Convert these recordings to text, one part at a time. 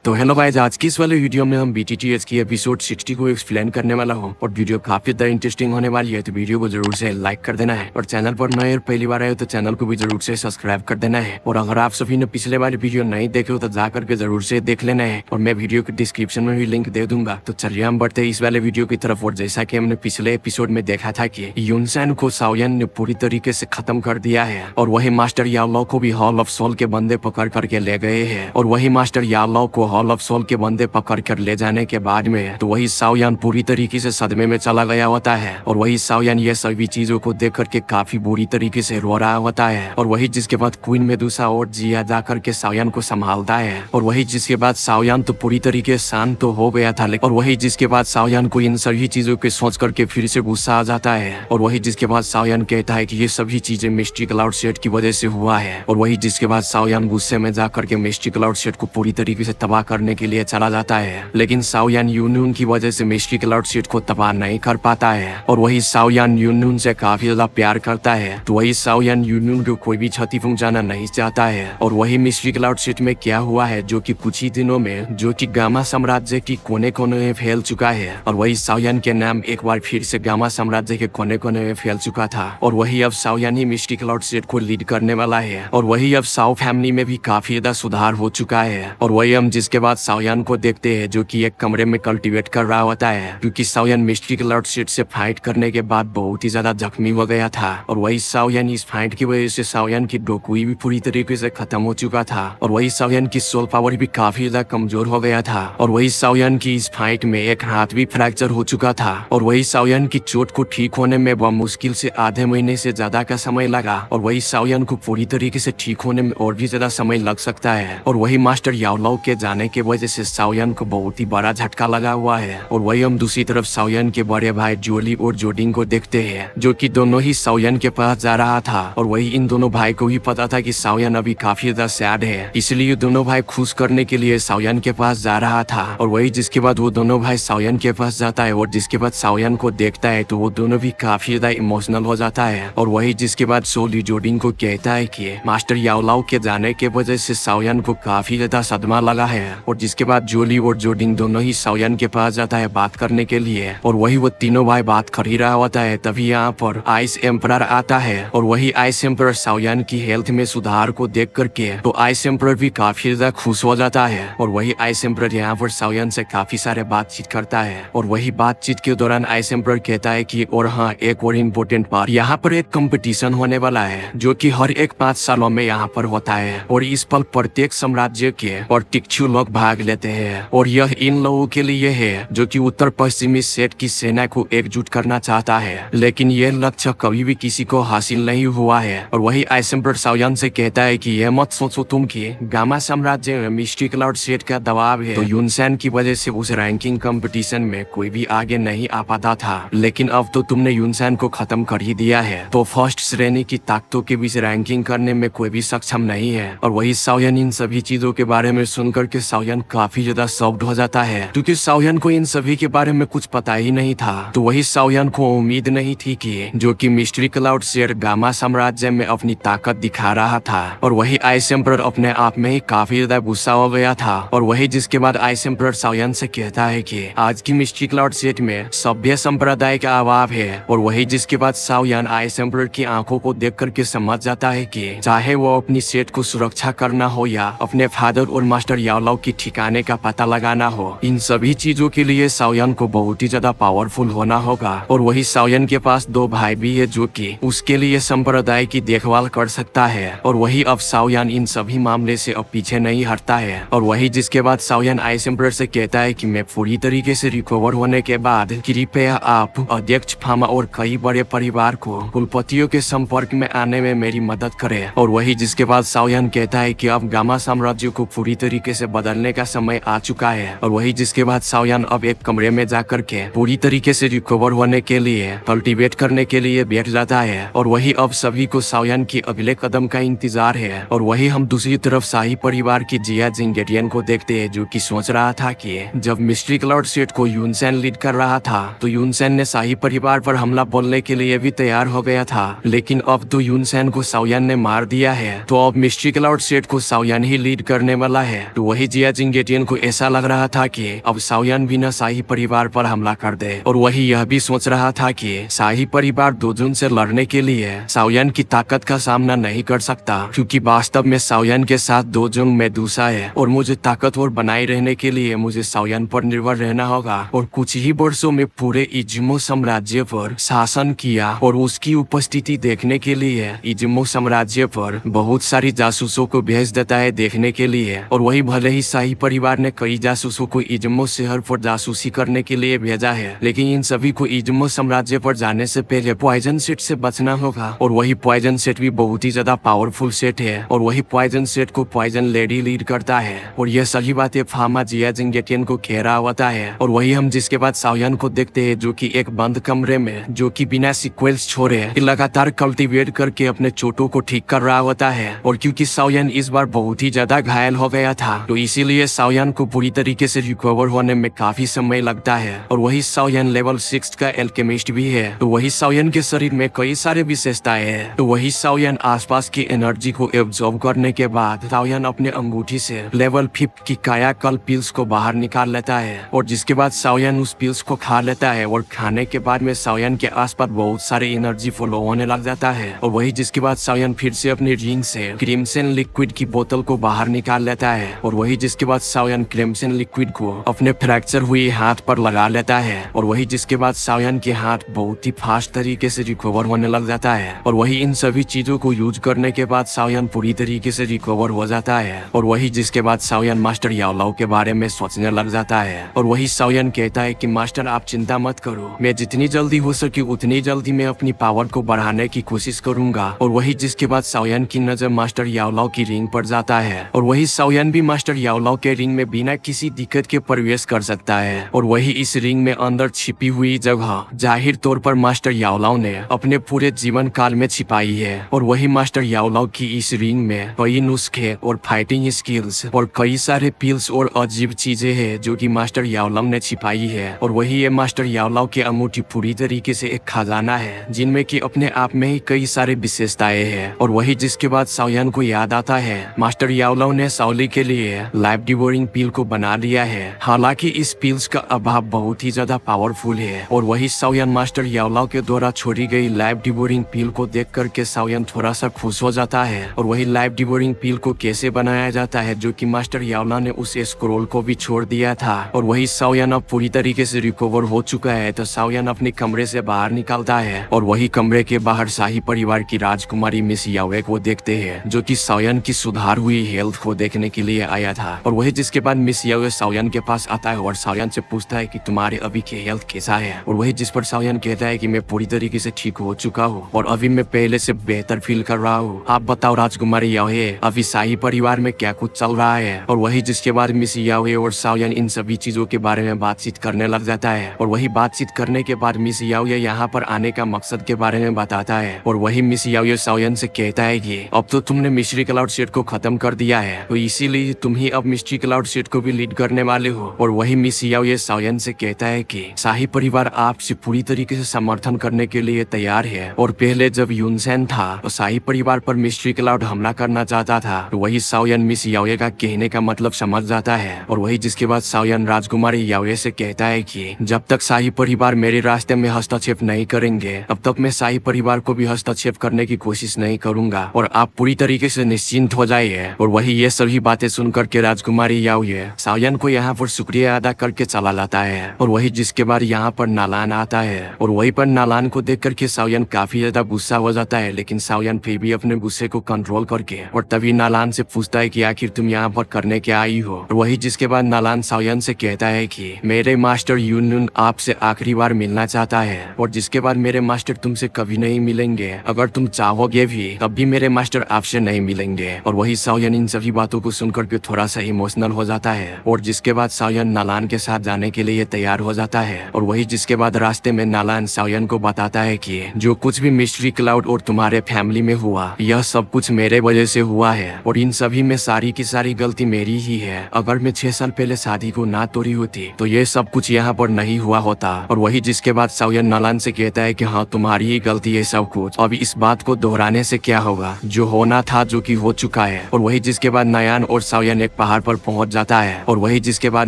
तो hello guys, आज की इस वाले वीडियो में हम BTTS की एपिसोड 60 को एक्सप्लेन करने वाला हूँ और वीडियो काफी ज़्यादा इंटरेस्टिंग होने वाली है। तो वीडियो को जरूर से लाइक कर देना है और चैनल पर नए और पहली बार आए हो तो चैनल को भी जरूर से सब्सक्राइब कर देना है। और अगर आप सभी ने पिछले वाले वीडियो नहीं देखे हो तो जा करके जरूर से देख लेना है और मैं वीडियो के डिस्क्रिप्शन में भी लिंक दे दूंगा। तो चलिए हम बढ़ते इस वाले वीडियो की तरफ। और जैसा की हमने पिछले एपिसोड में देखा था की यूनसेन को साओयन ने पूरी तरीके से खत्म कर दिया है और वही मास्टर याओ को भी हॉल ऑफ सोल के बंदे पकड़ करके ले गए हैं। और वही मास्टर याओ को हॉल ऑफ सोल के बंदे पकड़ कर ले जाने के बाद में तो वही साओयन पूरी तरीके से सदमे में चला गया होता है। और वही साओयन ये सभी चीजों को देख करके काफी बुरी तरीके से रो रहा होता है। और वही जिसके बाद क्वीन मेडुसा और जिया जा करके साओयन को संभालता है। और वही जिसके बाद साओयन तो पूरी तरीके से शांत तो हो गया था, और वही जिसके बाद साओयन को इन सभी चीजों के सोच करके फिर से गुस्सा आ जाता है। और वही जिसके बाद साओयन कहता है कि ये सभी चीजें मिस्टी क्लाउड सेट की वजह से हुआ है। और वही जिसके बाद साओयन गुस्से में जा करके मिस्टी क्लाउड सेट को पूरी तरीके से तबाह करने के लिए चला जाता है। लेकिन साओयन यूनून की वजह से मिस्टी क्लाउड सेट को तबाह नहीं कर पाता है। और वही साओयन यूनून से काफी ज्यादा प्यार करता है। तो वही साओयन यूनून को कोई भी क्षति पहुंचाना नहीं चाहता है। और वही मिस्टी क्लाउड सेट में क्या हुआ है जो कि कुछ ही दिनों में जो कि गामा साम्राज्य की कोने कोने में फैल चुका है। और वही साओयन के नाम एक बार फिर से गामा साम्राज्य के कोने कोने में फैल चुका था। और वही अब साओयन ही मिस्टी क्लाउड सेट को लीड करने वाला है। और वही अब साओ फैमिली में भी काफी ज्यादा सुधार हो चुका है। और वही हम जिसके बाद साओयन को देखते हैं जो कि एक कमरे में कल्टीवेट कर रहा होता है, क्योंकि साओयन मिस्टी क्लाउड सेट से फाइट करने के बाद बहुत ही ज्यादा जख्मी हो गया था। और वही साओयन इस फाइट की वजह से साओयन की डोकुई भी पूरी तरीके से खत्म हो चुका था। और वही साओयन की सोल पावर भी काफी ज्यादा कमजोर हो गया था। और वही साओयन की इस फाइट में एक हाथ भी फ्रैक्चर हो चुका था। और वही साओयन की चोट को ठीक होने में वह मुश्किल से आधे महीने से ज्यादा का समय लगा। और वही साओयन को पूरी तरीके से ठीक होने में और भी ज्यादा समय लग सकता है। और वही मास्टर याओ के जाने की वजह से साओयन को बहुत ही बड़ा झटका लगा हुआ है। और वही हम दूसरी तरफ साओयन के बड़े भाई जोली और जोडिंग को देखते हैं जो कि दोनों ही साओयन के पास जा रहा था। और वही इन दोनों भाई को भी पता था कि साओयन अभी काफी ज्यादा सैड है, इसलिए दोनों भाई खुश करने के लिए साओयन के पास जा रहा था। और वही जिसके बाद वो दोनों भाई साओयन के पास जाता है और जिसके बाद साओयन को देखता है तो वो दोनों भी काफी ज्यादा इमोशनल हो जाता है। और वही जिसके बाद सोली जोडिंग को कहता है कि मास्टर याओ के जाने के वजह से साओयन को काफी ज्यादा सदमा लगा है। और जिसके बाद जोली और जोडिंग दोनों ही साओयन के पास जाता है बात करने के लिए। और वही वो तीनों भाई बात कर ही रहा होता है, तभी यहाँ पर आइस एम्परर आता है। और वही आइस एम्परर साओयन की हेल्थ में सुधार को देख करके तो आइस एम्परर भी काफी ज्यादा खुश हो जाता है। और वही आइस एम्परर यहाँ पर साओयन से काफी सारे बातचीत करता है। और वही बातचीत के दौरान आइस एम्परर कहता है कि और हाँ, एक और इम्पोर्टेंट बात, यहाँ पर एक कंपटीशन होने वाला है जो कि हर एक 5 सालों में यहाँ पर होता है। और इस पल प्रत्येक साम्राज्य के और टिक्चू लोग भाग लेते हैं। और यह इन लोगों के लिए है जो कि उत्तर पश्चिमी सेट की सेना को एकजुट करना चाहता है, लेकिन यह लक्ष्य कभी भी किसी को हासिल नहीं हुआ है। और वही आइस एम्परर साओयन से कहता है कि यह मत सोचो तुम कि गामा साम्राज्य में मिस्टी क्लाउड सेट का दबाव है तो यूनसेन की वजह से उस रैंकिंग कंपटीशन में कोई भी आगे नहीं आ पाता था, लेकिन अब तो तुमने यूनसेन को खत्म कर ही दिया है, तो फर्स्ट श्रेणी की ताकतों के बीच रैंकिंग करने में कोई भी सक्षम नहीं है। और वही साओयन इन सभी चीजों के बारे में सुनकर के साओयन काफी ज्यादा शॉक्ड हो जाता है, क्योंकि साओयन को इन सभी के बारे में कुछ पता ही नहीं था। तो वही साओयन को उम्मीद नहीं थी कि जो कि मिस्ट्री क्लाउड सेट गामा साम्राज्य में अपनी ताकत दिखा रहा था। और वही आइस एम्परर अपने आप में ही काफी ज्यादा गुस्सा हो गया था। और वही जिसके बाद आइस एम्परर साओयन से कहता है कि आज की मिस्ट्री क्लाउड सेट में सभ्य संप्रदाय का अभाव है। और वही जिसके बाद साओयन आइस एम्परर की आंखों को देख करके समझ जाता है कि चाहे वो अपनी सेट को सुरक्षा करना हो या अपने फादर और मास्टर याओ की ठिकाने का पता लगाना हो, इन सभी चीजों के लिए साओयन को बहुत ही ज्यादा पावरफुल होना होगा। और वही साओयन के पास 2 भाई भी है जो कि उसके लिए संप्रदाय की देखभाल कर सकता है। और वही अब साओयन इन सभी मामले से अब पीछे नहीं हटता है। और वही जिसके बाद साओयन आइस एम्परर से कहता है कि मैं पूरी तरीके से रिकवर होने के बाद कृपया आप अध्यक्ष फामा और कई बड़े परिवार को कुलपतियों के संपर्क में आने में मेरी मदद करे। और वही जिसके बाद साओयन कहता है कि अब गामा साम्राज्य को पूरी तरीके से बदलने का समय आ चुका है। और वही जिसके बाद साओयन अब एक कमरे में जाकर के पूरी तरीके से रिकवर होने के लिए कल्टीवेट करने के लिए बैठ जाता है। और वही अब सभी को साओयन की अगले कदम का इंतजार है। और वही हम दूसरी तरफ शाही परिवार की जिया जिंगेटियन को देखते हैं जो कि सोच रहा था कि जब मिस्ट्री क्लाउड सेट को यूनसेन लीड कर रहा था तो यूनसेन ने शाही परिवार पर हमला बोलने के लिए भी तैयार हो गया था, लेकिन अब तो यूनसेन को साओयन ने मार दिया है, तो अब मिस्ट्री क्लाउड सेट को साओयन ही लीड करने वाला है। तो वही जिया जिंगेटियन को ऐसा लग रहा था कि अब साओयान भी न शाही परिवार पर हमला कर दे, और वही यह भी सोच रहा था कि शाही परिवार दोजुन से लड़ने के लिए साओयान की ताकत का सामना नहीं कर सकता, क्योंकि वास्तव में साओयान के साथ दोजुन मेडुसा है और मुझे ताकतवर बनाए रहने के लिए मुझे साओयान पर निर्भर रहना होगा। और कुछ ही वर्षों में पूरे इजिमो साम्राज्य पर शासन किया और उसकी उपस्थिति देखने के लिए इजिमो साम्राज्य पर बहुत सारी जासूसों को भेज देता है देखने के लिए। और वही भले ही शाही परिवार ने कई जासूसों को इजिमो शहर पर जासूसी करने के लिए भेजा है, लेकिन इन सभी को इजिमो साम्राज्य पर जाने से पहले पॉइजन सेट से बचना होगा। और वही पॉइजन सेट भी बहुत ही ज्यादा पावरफुल सेट है, और वही पॉइजन सेट को पॉइजन लेडी लीड करता है। और यह सही बात है फामा जिया जिंगेटियन को घेरा होता है। और वही हम जिसके बाद साओयान को देखते हैं, जो कि एक बंद कमरे में, जो कि बिना सीक्वेंस छोड़े लगातार कल्टीवेट करके अपने चोटों को ठीक कर रहा होता है। और क्योंकि साओयान इस बार बहुत ही ज्यादा घायल हो गया था, तो इसीलिए साओयान को पूरी तरीके से रिकवर होने में काफी समय लगता है। और वही साओयान लेवल 6 का एल्केमिस्ट भी है, तो वही साओयान के शरीर में कई सारे विशेषताएं हैं। तो वही साओयान आसपास की एनर्जी को एब्जॉर्ब करने के बाद साओयान अपने अंगूठी से लेवल 5 की कायाकल्प पिल्स को बाहर निकाल लेता है। और जिसके बाद साओयान उस पिल्स को खा लेता है, और खाने के बाद में साओयान के आसपास बहुत सारे एनर्जी फ्लो होने लग जाता है। और वही जिसके बाद साओयान फिर से अपनी रिंग से क्रिम्सन लिक्विड की बोतल को बाहर निकाल लेता है। और वही जिसके बाद साओयान क्रिम्सन लिक्विड को अपने फ्रैक्चर हुई हाथ पर लगा लेता है। और वही जिसके बाद साओयान के हाथ बहुत ही फास्ट तरीके से रिकवर होने लग जाता है। और वही इन सभी चीजों को यूज करने के बाद साओयान पूरी तरीके से रिकवर हो जाता है। और वही जिसके बाद साओयान मास्टर याओलाओ के बारे में सोचने लग जाता है। और वही साओयान कहता है कि मास्टर आप चिंता मत करो, मैं जितनी जल्दी हो सके उतनी जल्दी मैं अपनी पावर को बढ़ाने की कोशिश करूंगा। और वही जिसके बाद साओयान की नजर मास्टर याओलाओ की रिंग पर जाता है, और वही साओयान भी मास्टर याओलाओ के रिंग में बिना किसी दिक्कत के प्रवेश कर सकता है। और वही इस रिंग में अंदर छिपी हुई जगह जाहिर तौर पर मास्टर याओलाओ ने अपने पूरे जीवन काल में छिपाई है। और वही मास्टर याओलाओ की इस रिंग में कई नुस्खे और फाइटिंग स्किल्स और कई सारे पिल्स और अजीब चीजें हैं जो कि मास्टर याओलाओ ने छिपाई है। और वही ये मास्टर याओलाओ की अंगूठी पूरी तरीके से एक खजाना है, जिनमें कि अपने आप में ही कई सारे विशेषताएं हैं। और वही जिसके बाद साओयान को याद आता है मास्टर याओलाओ ने साओली के लिए लाइफ डिवोरिंग पिल को बना लिया है, हालांकि इस पिल्स का अभाव बहुत ही ज्यादा पावरफुल है। और वही साओयान मास्टर याओलाओ के द्वारा छोड़ी गई लाइफ डिवोरिंग पिल को देख करके साओयान थोड़ा सा खुश हो जाता है। और वही लाइफ डिवोरिंग पिल को कैसे बनाया जाता है, जो कि मास्टर याओलाओ ने उस स्क्रोल को भी छोड़ दिया था। और वही साओयान अब पूरी तरीके से रिकवर हो चुका है, तो साओयान अपने कमरे से बाहर निकलता है। और वही कमरे के बाहर शाही परिवार की राजकुमारी मिस याओए को देखते हैं, जो कि साओयान की सुधार हुई हेल्थ को देखने के लिए आया था। और वही जिसके बाद मिस याओए साओयान के पास आता है और साओयान से पूछता है कि तुम्हारे अभी की हेल्थ कैसा है। और वही जिस पर साओयान कहता है कि मैं पूरी तरीके से ठीक हो चुका हूँ और अभी मैं पहले से बेहतर फील कर रहा हूँ। आप बताओ राजकुमारी याओए, अभी शाही परिवार में क्या कुछ चल रहा है। और वही जिसके बाद मिस याओए और साओयान इन सभी चीजों के बारे में बातचीत करने लग जाता है। और वही बातचीत करने के बाद मिस याओए यहाँ पर आने का मकसद के बारे में बताता है। और वही मिस याओए साओयान से कहता है कि अब तो तुमने मिस्ट्री क्लाउड सेट को खत्म कर दिया है, तो इसीलिए तुम ही अब मिस्ट्री क्लाउड सेट को भी लीड करने वाले हो। और वही मिस याओए साओयान से कहता है कि शाही परिवार आपसे पूरी तरीके से समर्थन करने के लिए तैयार है। और पहले जब यूनसेन था तो शाही परिवार पर मिस्ट्री क्लाउड हमला करना चाहता था, तो वही साओयान मिस याओए का कहने का मतलब समझ जाता है। और वही जिसके बाद साओयान राजकुमारी याओए से कहता है कि जब तक शाही परिवार मेरे रास्ते में हस्तक्षेप नहीं करेंगे, तब तक मैं शाही परिवार को भी हस्तक्षेप करने की कोशिश नहीं करूंगा, और आप पूरी तरीके से निश्चिंत हो जाइए। और वही ये सभी बातें सुनकर के राजकुमारी याओए साओयान को यहाँ पर शुक्रिया अदा करके चला जाता है। और वही जिसके बाद यहाँ पर नालान आता है, और वही पर नालान को देख करके साओयान काफी ज्यादा गुस्सा हो जाता है, लेकिन साओयान फिर भी अपने गुस्से को कंट्रोल करके और तभी नालान से पूछता है कि आखिर तुम यहाँ पर करने क्या आई हो। और वही जिसके बाद नालान साओयान से कहता है कि मेरे मास्टर यूनुन आपसे आखिरी बार मिलना चाहता है, और जिसके बाद मेरे मास्टर तुमसे कभी नहीं मिलेंगे, अगर तुम चाहोगे भी तब भी मेरे मास्टर आपसे नहीं मिलेंगे। और वही साओयान इन सभी बातों को सुनकर के थोड़ा सा इमोशनल हो जाता है, और जिसके बाद साओयान नालान के साथ जाने के लिए तैयार हो जाता है। और वही जिसके बाद रास्ते में नालान साओयान को बताता है कि जो कुछ भी मिस्ट्री क्लाउड और तुम्हारे फैमिली में हुआ, यह सब कुछ मेरे वजह से हुआ है, और इन सभी में सारी की सारी गलती मेरी ही है। अगर मैं 6 साल पहले शादी को ना तोड़ी होती तो ये सब कुछ यहाँ पर नहीं हुआ होता। और वही जिसके बाद साओयान नालान से कहता है कि हाँ तुम्हारी ही गलती है सब कुछ, अभी इस बात को दोहराने से क्या होगा, जो होना था जो कि हो चुका है। और वही जिसके बाद नायान और साओयान एक पहाड़ पर पहुंच जाता है। और वही जिसके बाद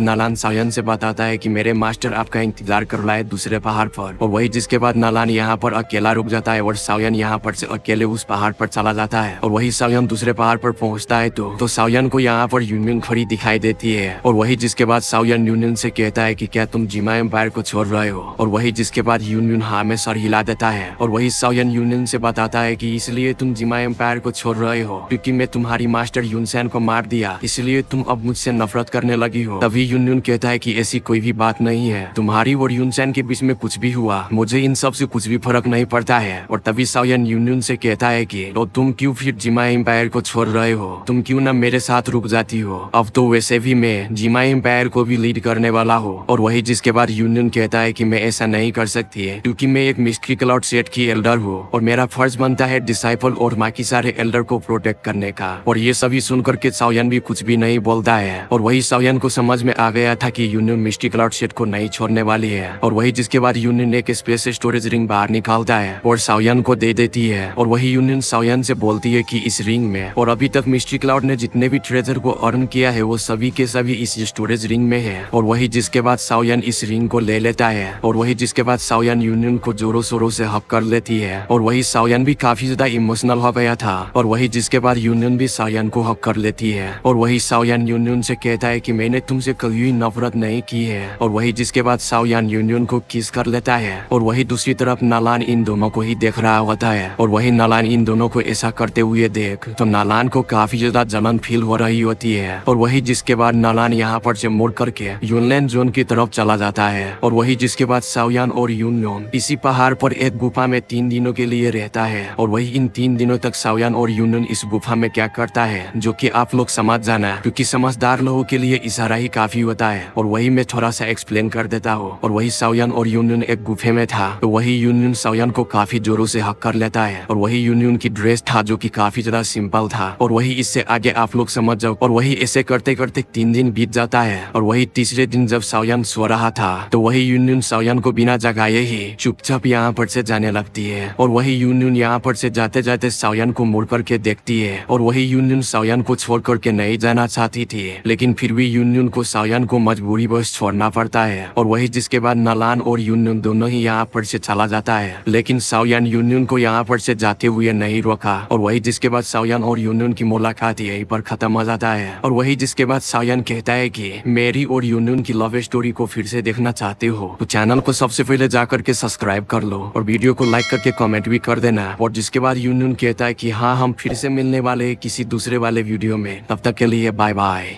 नालान सायन से बताता है कि मेरे मास्टर आपका इंतजार कर रहा है दूसरे पहाड़ पर। और वही जिसके बाद नालान यहाँ पर अकेला रुक जाता है और सायन यहाँ पर से अकेले उस पहाड़ पर चला जाता है। और वही सायन दूसरे पहाड़ पर पहुंचता है तो सायन को यहाँ पर यूनियन खड़ी दिखाई देती है। और वही जिसके बाद सायन यूनियन से कहता है कि क्या तुम जिमा एम्पायर को छोड़ रहे हो। और वही जिसके बाद यूनियन हाँ में सर हिला देता है। और वही सायन यूनियन से बताता है कि इसलिए तुम जिमा एम्पायर को छोड़ रहे हो क्योंकि मैं तुम्हारी मास्टर यूनसेन को मार दिया, इसलिए तुम अब मुझसे नफरत करने लगी हो। तभी यूनियन कहता है कि ऐसी कोई भी बात नहीं है, तुम्हारी और यूनसेन के बीच में कुछ भी हुआ मुझे इन सब से कुछ भी फर्क नहीं पड़ता है। और तभी सायन यूनियन से कहता है कि तो तुम क्यों फिर जिमा एम्पायर को छोड़ रहे हो, तुम क्यों ना मेरे साथ रुक जाती हो, अब तो वैसे भी मैं जिमा एम्पायर को भी लीड करने वाला हूँ। और वही जिसके बाद यूनियन कहता है कि मैं ऐसा नहीं कर सकती है क्योंकि मैं एक मिस्ट्री क्लाउड सेट की एल्डर हूँ और मेरा फर्ज बनता है डिसाइपल और बाकी सारे एल्डर को प्रोटेक्ट करने का। और ये सभी सुनकर के सायन भी कुछ भी नहीं बोलता है। और वही सायन को समझ में आ गया था कि यूनियन मिस्ट्री क्लाउड सेट को नहीं छोड़ने वाली है। और वही जिसके बाद यूनियन एक स्पेस स्टोरेज रिंग बाहर निकालता है और सायन को दे देती है। और वही यूनियन सायन से बोलती है कि इस रिंग में और अभी तक मिस्ट्री क्लाउड ने जितने भी ट्रेजर को अर्न किया है वो सभी के सभी इस स्टोरेज रिंग में है। और वही जिसके बाद सायन इस रिंग को ले लेता है। और वही जिसके बाद सायन यूनियन को जोरों शोरों से हक कर लेती है। और वही सायन भी काफी ज्यादा इमोशनल हो गया था। और वही जिसके बाद यूनियन भी सायन को हक कर लेती है। और वही सायन यूनियन से कहता है कि मैंने तुमसे कभी नफरत नहीं की है। और वही जिसके बाद सायन यूनियन को किस कर लेता है। और वही दूसरी तरफ नालान इन दोनों को ही देख रहा होता है। और वही नालान इन दोनों को ऐसा करते हुए देख तो नालान को काफी ज्यादा जलन फील हो रही होती है। और वही जिसके बाद नालान यहाँ पर से मुड़ करके यूनलैंड जोन की तरफ चला जाता है। और वही जिसके बाद सायन और यूनियन इसी पहाड़ पर एक गुफा में 3 दिनों के लिए रहता है। और वही इन 3 दिनों तक सायन और यूनियन इस गुफा में क्या करता है जो कि आप लोग समझ जाना क्योंकि समझदार लोगों के लिए इशारा ही काफी होता है। और वही मैं थोड़ा सा एक्सप्लेन कर देता हूँ। और वही सायन और यूनियन एक गुफे में था तो वही यूनियन सायन को काफी जोरों से हक कर लेता है। और वही यूनियन की ड्रेस था जो कि काफी ज्यादा सिंपल था। और वही इससे आगे आप लोग समझ जाओ। और वही ऐसे करते करते 3 दिन बीत जाता है। और वही तीसरे दिन जब सायन सो रहा था तो वही यूनियन सायन को बिना जगाए ही चुपचाप यहाँ पर से जाने लगती है। और वही यूनियन यहाँ पर से जाते जाते सायन को मुड़ करके देखती है। और वही यूनियन सायन को छोड़ करके नहीं जाना चाहती थी लेकिन फिर भी यूनियन को सायन को मजबूरी बस छोड़ना पड़ता है। और वही जिसके बाद नालान और यूनियन दोनों ही यहाँ पर से चला जाता है लेकिन सायन यूनियन को यहाँ पर से जाते हुए नहीं रोका। और वही जिसके बाद सायन और यूनियन की मुलाकात यहीं पर खत्म हो जाता है। और वही जिसके बाद सायन कहता है कि मेरी और यूनियन की लव स्टोरी को फिर से देखना चाहते हो तो चैनल को सबसे पहले जाकर के सब्सक्राइब कर लो और वीडियो को लाइक करके कमेंट भी कर देना। और जिसके बाद यूनियन कहता है कि हाँ हम फिर से मिलने वाले किसी दूसरे वाले वीडियो में, तब तक के लिए बाय बाय।